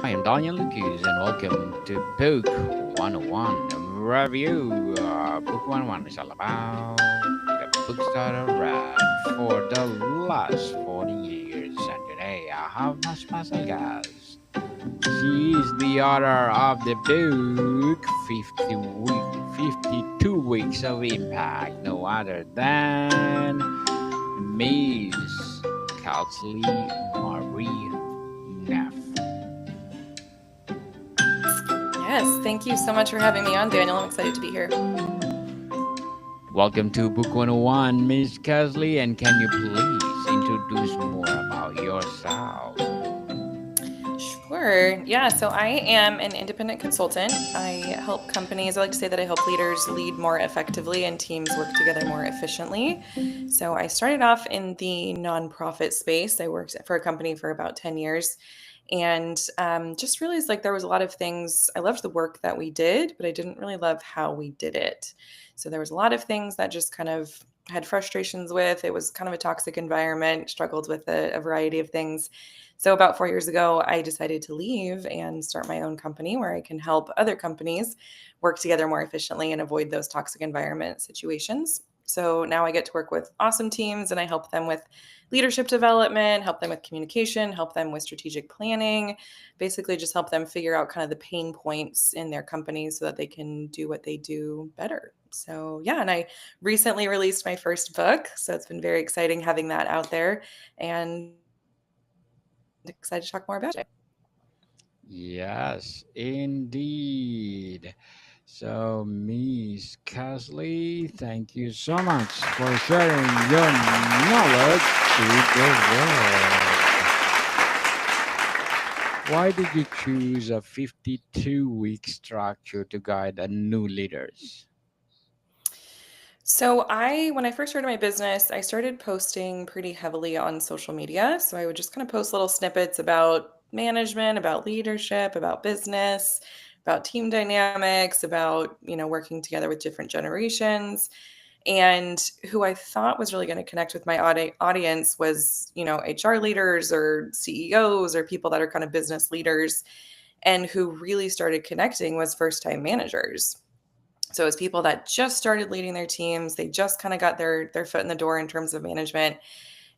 I am Daniel Lucas, and welcome to Book 101 Review. Book 101 is all about the books that I read for the last 40 years. And today I have my special guest. She is the author of the book 52 Weeks of Impact, no other than Miss Kelsey Neff. Yes, thank you so much for having me on, Daniel. I'm excited to be here. Welcome to Book 101, Miss Kesley, and can you please introduce more about yourself? Sure. Yeah, so I am an independent consultant. I help companies, I like to say that I help leaders lead more effectively and teams work together more efficiently. So I started off in the nonprofit space. I worked for a company for about 10 years and just realized like there was a lot of things. I loved the work that we did, but I didn't really love how we did it. So there was a lot of things that just kind of had frustrations with. It was kind of a toxic environment, struggled with a variety of things. So about 4 years ago, I decided to leave and start my own company where I can help other companies work together more efficiently and avoid those toxic environment situations. So now I get to work with awesome teams and I help them with leadership development, help them with communication, help them with strategic planning, basically just help them figure out kind of the pain points in their companies so that they can do what they do better. So, yeah, and I recently released my first book. So it's been very exciting having that out there and excited to talk more about it today. Yes, indeed. So, Miss Kesley, thank you so much for sharing your knowledge to the world. Why did you choose a 52-week structure to guide a new leaders? So when I first started my business, I started posting pretty heavily on social media. So I would just kind of post little snippets about management, about leadership, about business, about team dynamics, about, working together with different generations. And who I thought was really going to connect with my audience was, HR leaders or CEOs or people that are kind of business leaders. And who really started connecting was first time managers. So it's people that just started leading their teams. They just kind of got their foot in the door in terms of management.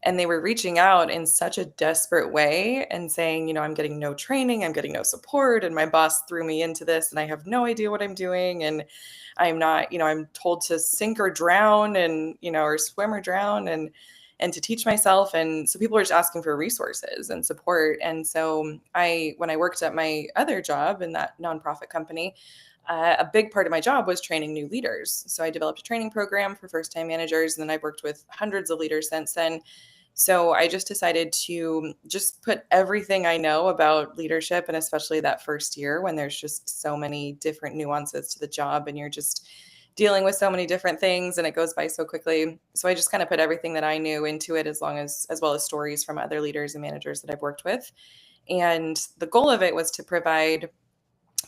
And they were reaching out in such a desperate way and saying, I'm getting no training, I'm getting no support, and my boss threw me into this and I have no idea what I'm doing. And I'm not, I'm told to sink or drown and, or swim or drown and to teach myself. And so people were just asking for resources and support. And so when I worked at my other job in that nonprofit company, a big part of my job was training new leaders. So I developed a training program for first time managers, and then I've worked with hundreds of leaders since then. So I just decided to just put everything I know about leadership, and especially that first year when there's just so many different nuances to the job and you're just dealing with so many different things and it goes by so quickly. So I just kind of put everything that I knew into it as well as stories from other leaders and managers that I've worked with. And the goal of it was to provide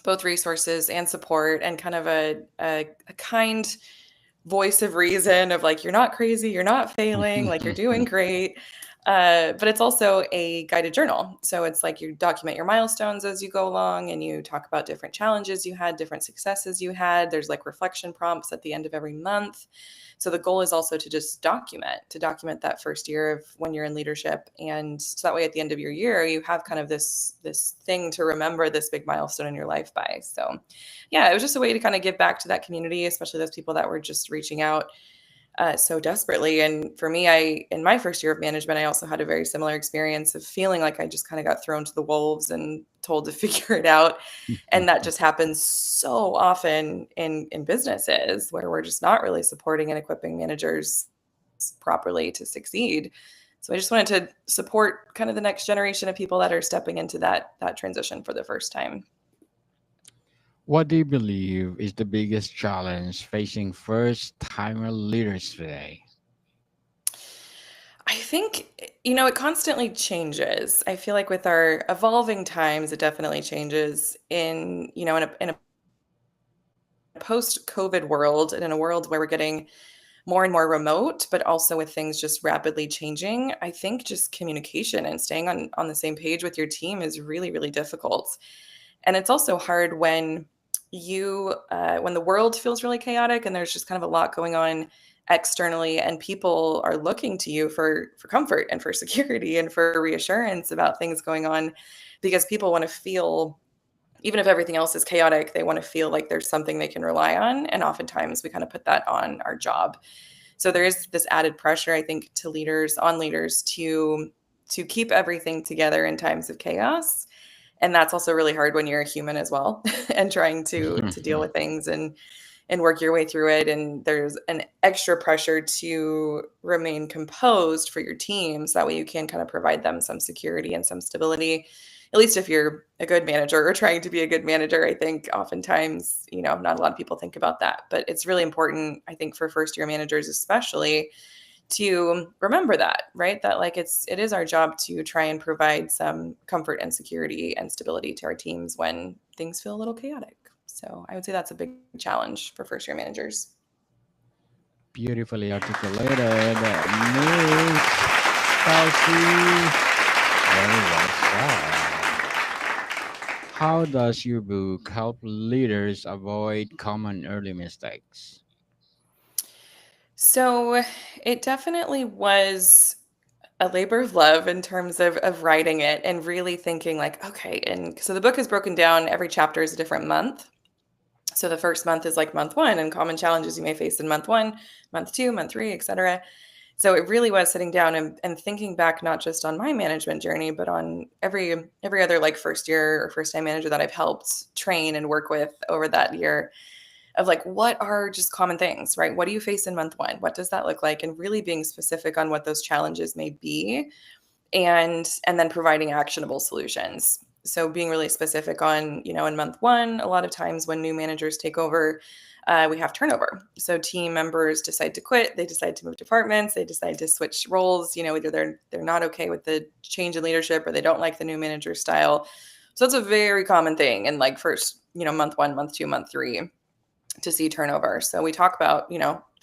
both resources and support and kind of a kind voice of reason of like, you're not crazy, you're not failing, like you're doing great. But it's also a guided journal. So it's like you document your milestones as you go along and you talk about different challenges you had, different successes you had. There's like reflection prompts at the end of every month. So the goal is also to document that first year of when you're in leadership. And so that way at the end of your year, you have kind of this thing to remember this big milestone in your life by. So yeah, it was just a way to kind of give back to that community, especially those people that were just reaching out so desperately. And for me, in my first year of management, I also had a very similar experience of feeling like I just kind of got thrown to the wolves and told to figure it out. And that just happens so often in businesses where we're just not really supporting and equipping managers properly to succeed. So I just wanted to support kind of the next generation of people that are stepping into that transition for the first time. What do you believe is the biggest challenge facing first timer leaders today? I think, it constantly changes. I feel like with our evolving times, it definitely changes in a post-COVID world and in a world where we're getting more and more remote, but also with things just rapidly changing, I think just communication and staying on the same page with your team is really, really difficult. And it's also hard when when the world feels really chaotic and there's just kind of a lot going on externally, and people are looking to you for comfort and for security and for reassurance about things going on, because people want to feel, even if everything else is chaotic, they want to feel like there's something they can rely on. And oftentimes we kind of put that on our job. So there is this added pressure, I think, to leaders to keep everything together in times of chaos. And that's also really hard when you're a human as well and trying to deal with things and work your way through it. And there's an extra pressure to remain composed for your teams. That way you can kind of provide them some security and some stability, at least if you're a good manager or trying to be a good manager. I think oftentimes, not a lot of people think about that, but it's really important, I think, for first year managers, especially, to remember that, right? That like it is our job to try and provide some comfort and security and stability to our teams when things feel a little chaotic. So I would say that's a big challenge for first year managers. Beautifully articulated, Miss Kelsey. Very well said. How does your book help leaders avoid common early mistakes? So it definitely was a labor of love in terms of writing it and really thinking like, okay, and so the book is broken down, every chapter is a different month. So the first month is like month one and common challenges you may face in month one, month two, month three, etc. So it really was sitting down and thinking back, not just on my management journey, but on every other like first year or first time manager that I've helped train and work with over that year, of like, what are just common things, right? What do you face in month one? What does that look like? And really being specific on what those challenges may be, and then providing actionable solutions. So being really specific on, in month one, a lot of times when new managers take over, we have turnover. So team members decide to quit, they decide to move departments, they decide to switch roles. Either they're not okay with the change in leadership or they don't like the new manager style. So it's a very common thing in like first, month one, month two, month three, to see turnover. So we talk about,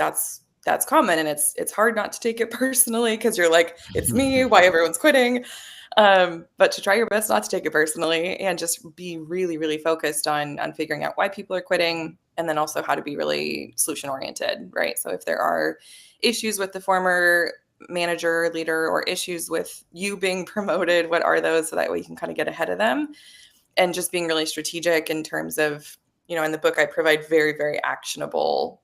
that's common, and it's hard not to take it personally because you're like, it's me, why everyone's quitting. But to try your best not to take it personally and just be really, really focused on figuring out why people are quitting, and then also how to be really solution oriented, right? So if there are issues with the former manager, leader, or issues with you being promoted, what are those, so that way you can kind of get ahead of them. And just being really strategic in terms of, in the book, I provide very, very actionable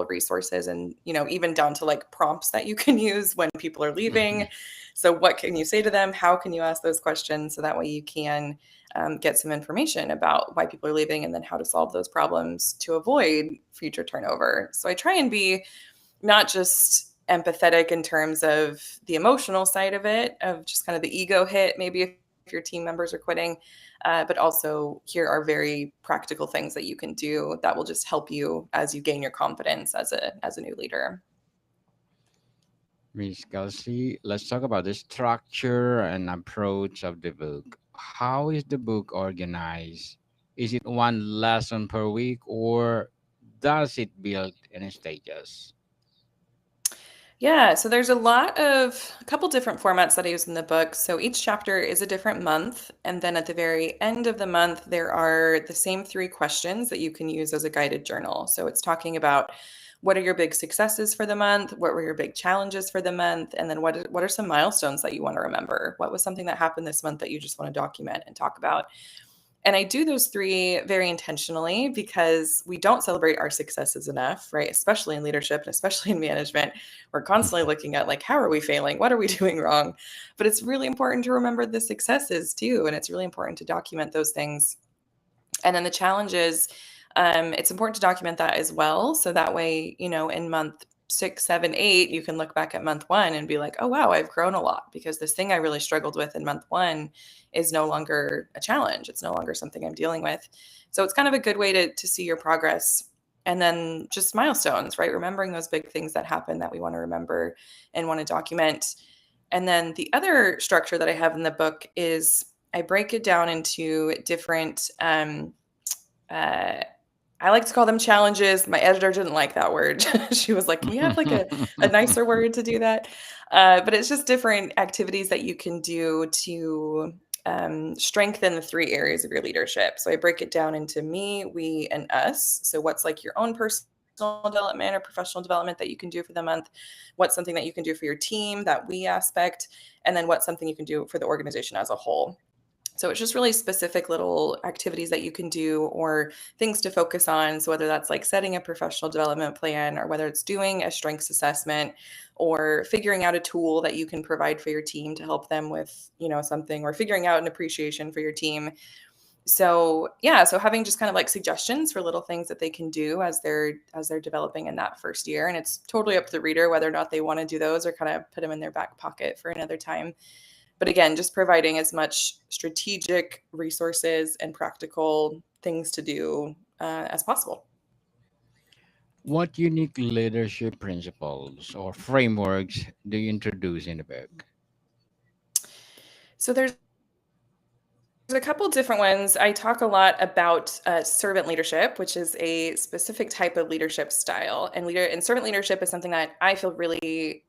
resources, and, even down to like prompts that you can use when people are leaving. So what can you say to them? How can you ask those questions? So that way you can get some information about why people are leaving, and then how to solve those problems to avoid future turnover. So I try and be not just empathetic in terms of the emotional side of it, of just kind of the ego hit, maybe if your team members are quitting, but also here are very practical things that you can do that will just help you as you gain your confidence as a new leader. Miss Kelsey, let's talk about the structure and approach of the book. How is the book organized? Is it one lesson per week, or does it build in stages? Yeah, so there's a couple different formats that I use in the book. So each chapter is a different month. And then at the very end of the month, there are the same three questions that you can use as a guided journal. So it's talking about, what are your big successes for the month? What were your big challenges for the month? And then what are some milestones that you want to remember? What was something that happened this month that you just want to document and talk about? And I do those three very intentionally because we don't celebrate our successes enough, right? Especially in leadership and especially in management. We're constantly looking at like, how are we failing? What are we doing wrong? But it's really important to remember the successes too. And it's really important to document those things. And then the challenges, it's important to document that as well. So that way, in month 6, 7, 8, you can look back at month one and be like, oh, wow, I've grown a lot, because this thing I really struggled with in month one is no longer a challenge. It's no longer something I'm dealing with. So it's kind of a good way to see your progress. And then just milestones, right? Remembering those big things that happen that we want to remember and want to document. And then the other structure that I have in the book is I break it down into different uh, I like to call them challenges. My editor didn't like that word. She was like, can we have like a nicer word to do that? But it's just different activities that you can do to strengthen the three areas of your leadership. So I break it down into me, we, and us. So what's like your own personal development or professional development that you can do for the month? What's something that you can do for your team, that we aspect? And then what's something you can do for the organization as a whole? So it's just really specific little activities that you can do or things to focus on. So whether that's like setting a professional development plan, or whether it's doing a strengths assessment, or figuring out a tool that you can provide for your team to help them with, something, or figuring out an appreciation for your team. So yeah, so having just kind of like suggestions for little things that they can do as they're developing in that first year. And it's totally up to the reader whether or not they want to do those or kind of put them in their back pocket for another time. But again, just providing as much strategic resources and practical things to do as possible. What unique leadership principles or frameworks do you introduce in the book? So there's a couple different ones. I talk a lot about servant leadership, which is a specific type of leadership style. And servant leadership is something that I feel really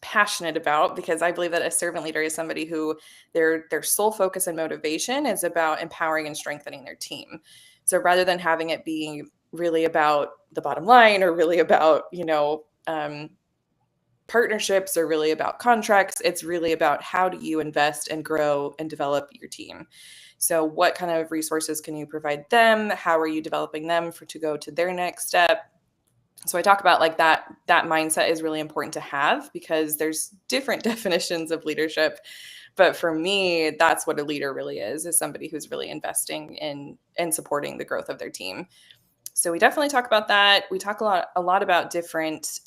passionate about, because I believe that a servant leader is somebody who their sole focus and motivation is about empowering and strengthening their team. So rather than having it being really about the bottom line, or really about partnerships, are really about contracts, it's really about how do you invest and grow and develop your team. So what kind of resources can you provide them? How are you developing them to go to their next step? So I talk about like that mindset is really important to have, because there's different definitions of leadership. But for me, that's what a leader really is somebody who's really investing in supporting the growth of their team. So we definitely talk about that. We talk a lot about different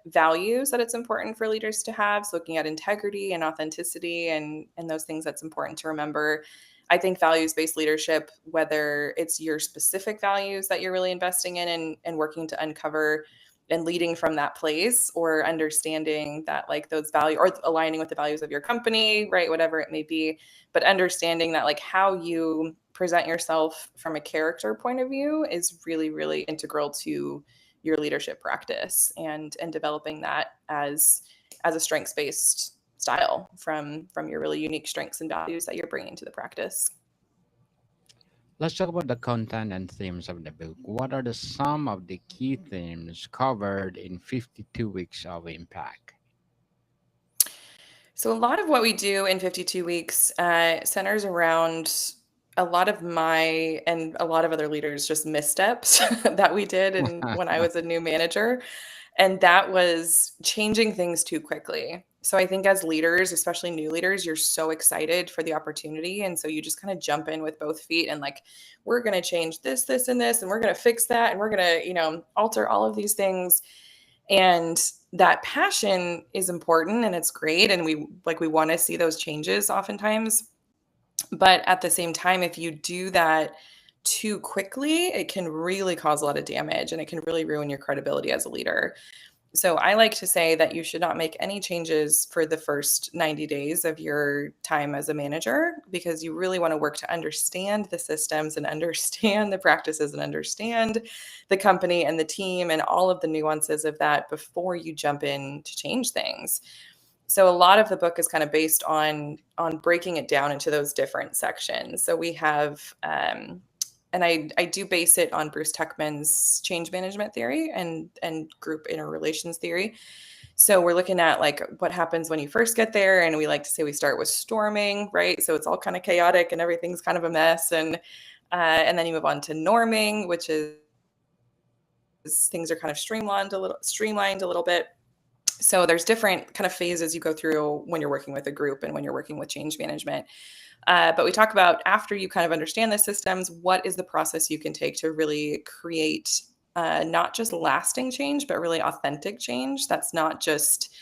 values that it's important for leaders to have. So looking at integrity and authenticity and those things that's important to remember. I think values-based leadership, whether it's your specific values that you're really investing in and working to uncover and leading from that place, or understanding that like those values, or aligning with the values of your company, right? Whatever it may be, but understanding that like how you present yourself from a character point of view is really, really integral to your leadership practice, and developing that as a strengths-based style from your really unique strengths and values that you're bringing to the practice. Let's talk about the content and themes of the book. What are the some of the key themes covered in 52 weeks of impact? So a lot of what we do in 52 weeks centers around a lot of my and a lot of other leaders just missteps that we did and when I was a new manager. And that was changing things too quickly. So I think as leaders, especially new leaders, you're so excited for the opportunity. And so you just kind of jump in with both feet and like, we're going to change this, and this, and we're going to fix that. And we're going to, alter all of these things. And that passion is important and it's great. And we want to see those changes oftentimes. But at the same time, if you do that too quickly, it can really cause a lot of damage and it can really ruin your credibility as a leader. So I like to say that you should not make any changes for the first 90 days of your time as a manager, because you really want to work to understand the systems and understand the practices and understand the company and the team and all of the nuances of that before you jump in to change things. So a lot of the book is kind of based on breaking it down into those different sections. So we have and I do base it on Bruce Tuckman's change management theory and group interrelations theory. So we're looking at like what happens when you first get there, and we like to say we start with storming, right? So it's all kind of chaotic and everything's kind of a mess, and then you move on to norming, which is things are kind of streamlined a little bit. So there's different kind of phases you go through when you're working with a group and when you're working with change management. But we talk about, after you kind of understand the systems, what is the process you can take to really create not just lasting change, but really authentic change. That's not just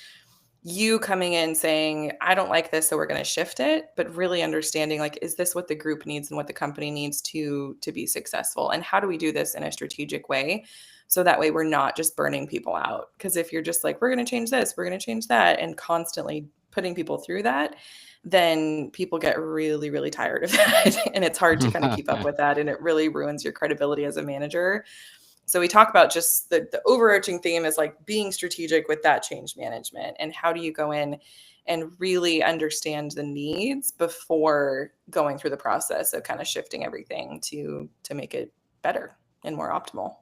you coming in saying, I don't like this, so we're going to shift it, but really understanding like, is this what the group needs and what the company needs to be successful? And how do we do this in a strategic way? So that way we're not just burning people out. Because if you're just like, we're going to change this, we're going to change that, and constantly putting people through that, then people get really, really tired of that. And it's hard to kind of keep up with that. And it really ruins your credibility as a manager. So we talk about just the overarching theme is like being strategic with that change management, and how do you go in and really understand the needs before going through the process of kind of shifting everything to make it better and more optimal.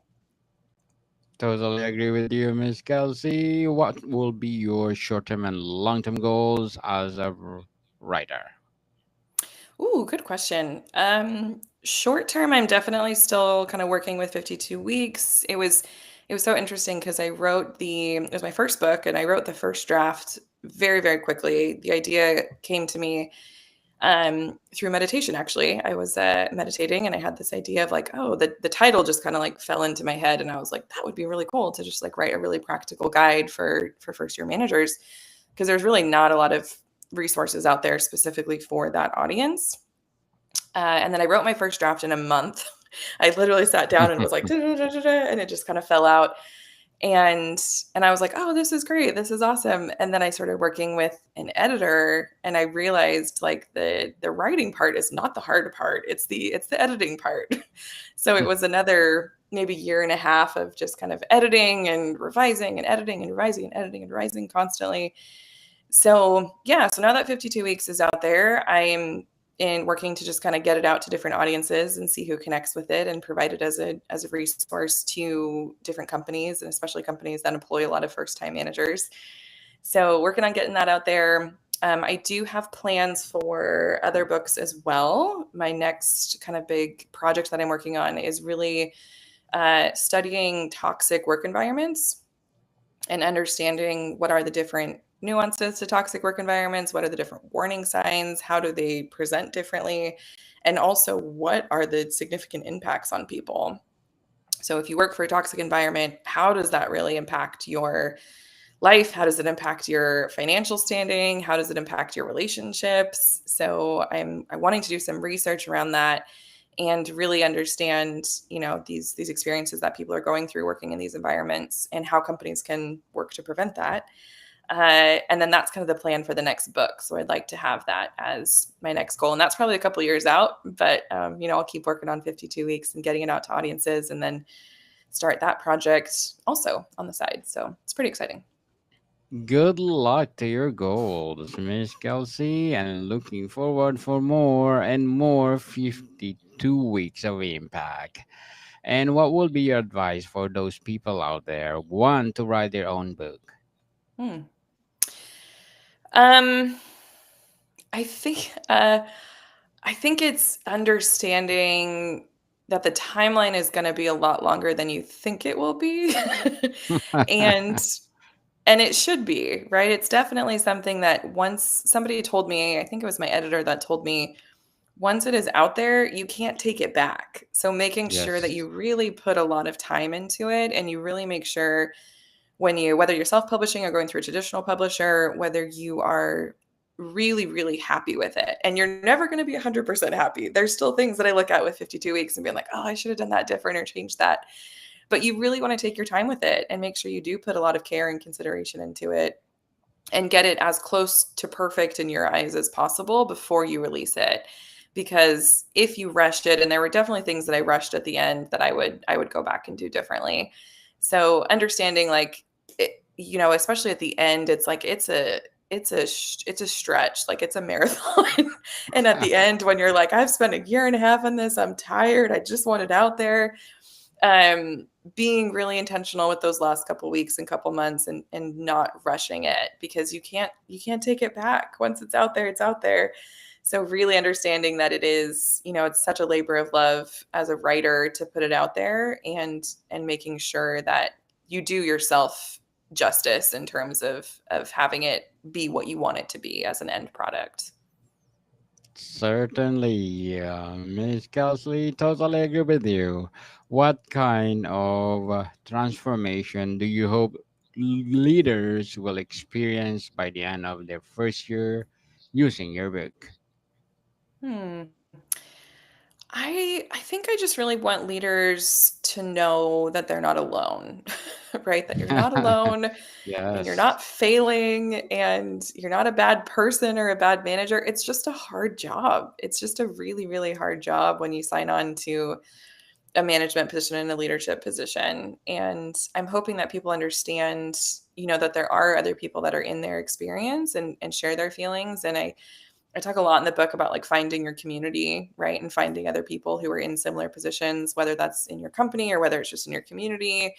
Totally agree with you, Miss Kelsey. What will be your short-term and long-term goals as a writer? Ooh, good question. Short term, I'm definitely still kind of working with 52 weeks. It was so interesting because it was my first book, and I wrote the first draft very, very quickly. The idea came to me through meditation. Actually, I was meditating, and I had this idea of like, oh, the title just kind of like fell into my head, and I was like, that would be really cool to just like write a really practical guide for first year managers, because there's really not a lot of resources out there specifically for that audience. And then I wrote my first draft in a month. I literally sat down and was like, and it just kind of fell out. And I was like, oh, this is great, this is awesome. And then I started working with an editor, and I realized like the writing part is not the hard part, it's the editing part. So it was another maybe year and a half of just kind of editing and revising and editing and revising and editing and revising constantly. So yeah, so now that 52 weeks is out there, I'm in working to just kind of get it out to different audiences and see who connects with it, and provide it as a resource to different companies, and especially companies that employ a lot of first time managers. So working on getting that out there. I do have plans for other books as well. My next kind of big project that I'm working on is really studying toxic work environments and understanding what are the different nuances to toxic work environments, what are the different warning signs, how do they present differently, and also what are the significant impacts on people. So if you work for a toxic environment, how does that really impact your life? How does it impact your financial standing? How does it impact your relationships? So I'm wanting to do some research around that and really understand, these experiences that people are going through working in these environments, and how companies can work to prevent that. And then that's kind of the plan for the next book. So I'd like to have that as my next goal, and that's probably a couple years out. But I'll keep working on 52 weeks and getting it out to audiences, and then start that project also on the side. So it's pretty exciting. Good luck to your goals, Miss Kelsey, and looking forward for more and more 52 weeks of impact. And what will be your advice for those people out there who want to write their own book? Hmm. Um, I think I think it's understanding that the timeline is going to be a lot longer than you think it will be. and and it should be, right? It's definitely something that once somebody told me, I think it was my editor that told me, once it is out there, you can't take it back. So making sure that Yes. you really put a lot of time into it, and you really make sure, whether you're self-publishing or going through a traditional publisher, whether you are really, really happy with it. And you're never going to be 100% happy. There's still things that I look at with 52 weeks and being like, oh, I should have done that different or changed that. But you really want to take your time with it and make sure you do put a lot of care and consideration into it, and get it as close to perfect in your eyes as possible before you release it. Because if you rushed it, and there were definitely things that I rushed at the end that I would go back and do differently. So understanding like especially at the end, it's like it's a stretch, like it's a marathon. And at the end, when you're like, I've spent a year and a half on this, I'm tired, I just want it out there. Being really intentional with those last couple weeks and couple months, and not rushing it, because you can't take it back. Once it's out there, it's out there. So really understanding that it's such a labor of love as a writer to put it out there, and making sure that you do yourself justice in terms of having it be what you want it to be as an end product. Certainly, Miss Kelsey, totally agree with you. What kind of transformation do you hope leaders will experience by the end of their first year using your book? Hmm. I think I just really want leaders to know that they're not alone. right? That you're not alone and you're Yes. not failing and you're not a bad person or a bad manager. It's just a hard job. It's just a really, really hard job when you sign on to a management position and a leadership position. And I'm hoping that people understand, that there are other people that are in their experience and share their feelings. And I talk a lot in the book about like finding your community, right? And finding other people who are in similar positions, whether that's in your company or whether it's just in your community,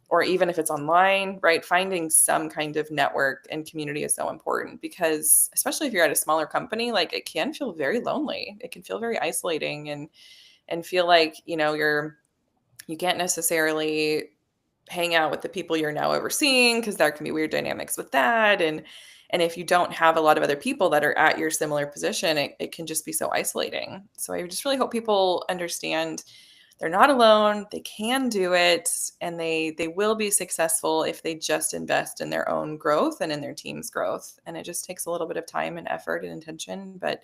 or even if it's online, right? Finding some kind of network and community is so important because, especially if you're at a smaller company, like it can feel very lonely. It can feel very isolating and feel like, you can't necessarily hang out with the people you're now overseeing because there can be weird dynamics with that. And if you don't have a lot of other people that are at your similar position, it can just be so isolating. So I just really hope people understand they're not alone. They can do it, and they will be successful if they just invest in their own growth and in their team's growth. And it just takes a little bit of time and effort and intention, but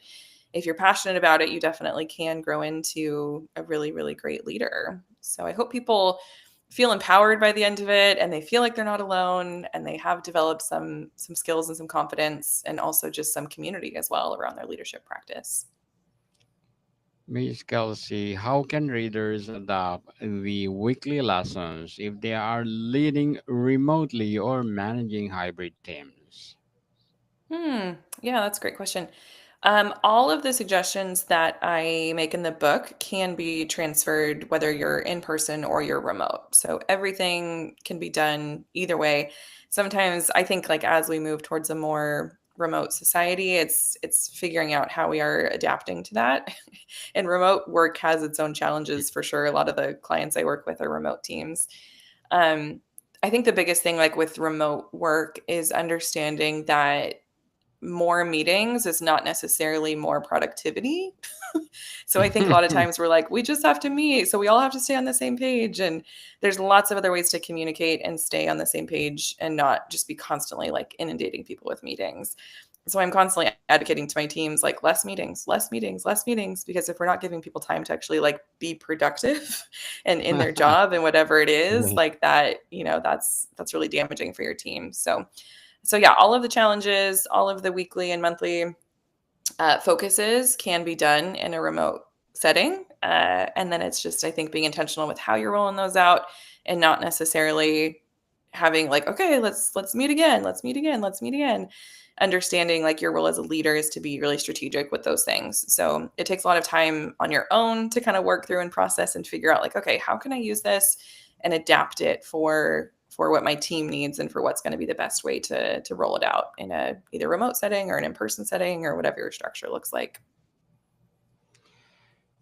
if you're passionate about it, you definitely can grow into a really, really great leader. So I hope people feel empowered by the end of it and they feel like they're not alone and they have developed some skills and some confidence and also just some community as well around their leadership practice. Miss Kelsey, how can readers adopt the weekly lessons if they are leading remotely or managing hybrid teams? Yeah, that's a great question. All of the suggestions that I make in the book can be transferred whether you're in person or you're remote. So everything can be done either way. Sometimes I think like as we move towards a more remote society, it's figuring out how we are adapting to that. And remote work has its own challenges for sure. A lot of the clients I work with are remote teams. Um, I think the biggest thing like with remote work is understanding that more meetings is not necessarily more productivity. So I think a lot of times we're like, we just have to meet. So we all have to stay on the same page. And there's lots of other ways to communicate and stay on the same page and not just be constantly like inundating people with meetings. So I'm constantly advocating to my teams like less meetings, less meetings, less meetings, because if we're not giving people time to actually like be productive and in their job and whatever it is, Right. like that, that's really damaging for your team. So yeah, all of the challenges, all of the weekly and monthly focuses can be done in a remote setting. And then it's just, I think, being intentional with how you're rolling those out and not necessarily having like, okay, let's meet again, let's meet again, let's meet again. Understanding like your role as a leader is to be really strategic with those things. So it takes a lot of time on your own to kind of work through and process and figure out like, okay, how can I use this and adapt it for what my team needs and for what's going to be the best way to roll it out in a either remote setting or an in-person setting or whatever your structure looks like.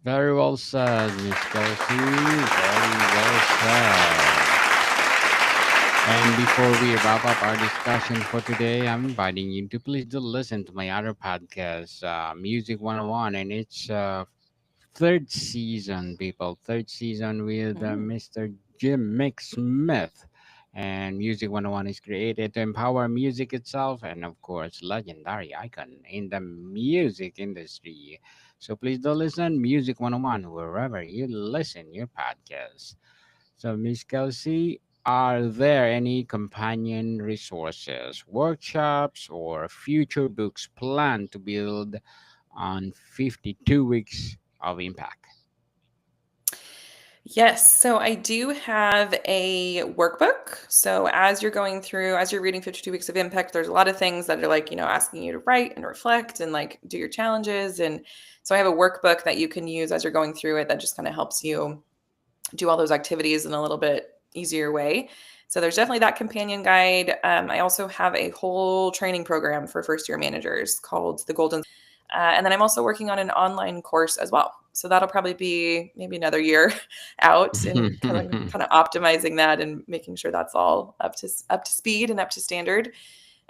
Very well said, Miss Kelsey. Very well said. And before we wrap up our discussion for today, I'm inviting you to please do listen to my other podcast, Music 101, and it's third season, people. Third season with Mm. Mr. Jim Mick Smith. And Music 101 is created to empower music itself and, of course, legendary icon in the music industry. So please do listen Music 101 wherever you listen your podcast. So, Miss Kelsey, are there any companion resources, workshops, or future books planned to build on 52 weeks of impact? Yes. So I do have a workbook. So as you're reading 52 Weeks of Impact, there's a lot of things that are like, asking you to write and reflect and like do your challenges. And so I have a workbook that you can use as you're going through it that just kind of helps you do all those activities in a little bit easier way. So there's definitely that companion guide. I also have a whole training program for first year managers called the Golden. And then I'm also working on an online course as well. So that'll probably be maybe another year out and kind of optimizing that and making sure that's all up to speed and up to standard.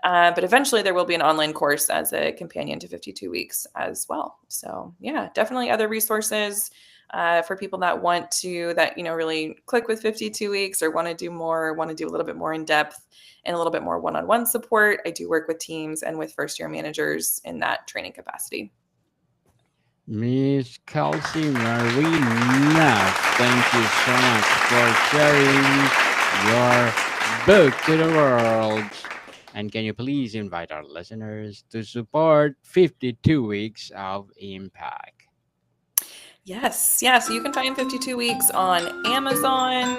But eventually there will be an online course as a companion to 52 weeks as well. So yeah, definitely other resources for people that really click with 52 weeks or want to do more, want to do a little bit more in depth and a little bit more one-on-one support. I do work with teams and with first year managers in that training capacity. Miss Kelsey Marie Neff, thank you so much for sharing your book to the world. And can you please invite our listeners to support 52 weeks of impact? Yes, yeah. So you can find 52 Weeks on Amazon.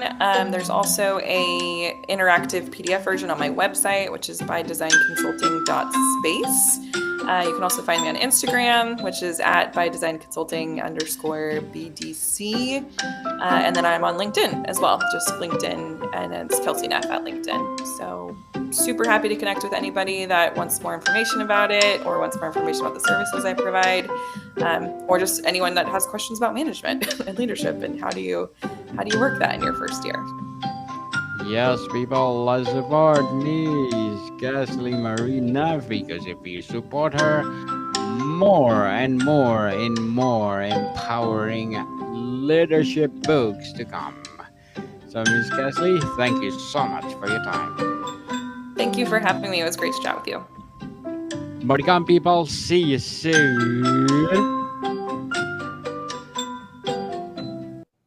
There's also a interactive PDF version on my website, which is bydesignconsulting.space. You can also find me on Instagram, which is at bydesignconsulting_BDC. And then I'm on LinkedIn as well, just LinkedIn, and it's Kelsey Neff at LinkedIn. So super happy to connect with anybody that wants more information about it or wants more information about the services I provide, or just anyone that has questions about management and leadership and how do you work that in your first year. Yes, people, let's support Miss Kelsey Marie Neff, because if you support her, more and more and more empowering leadership books to come. So, Miss Kelsey, thank you so much for your time. Thank you for having me. It was great to chat with you. More to come, people. See you soon.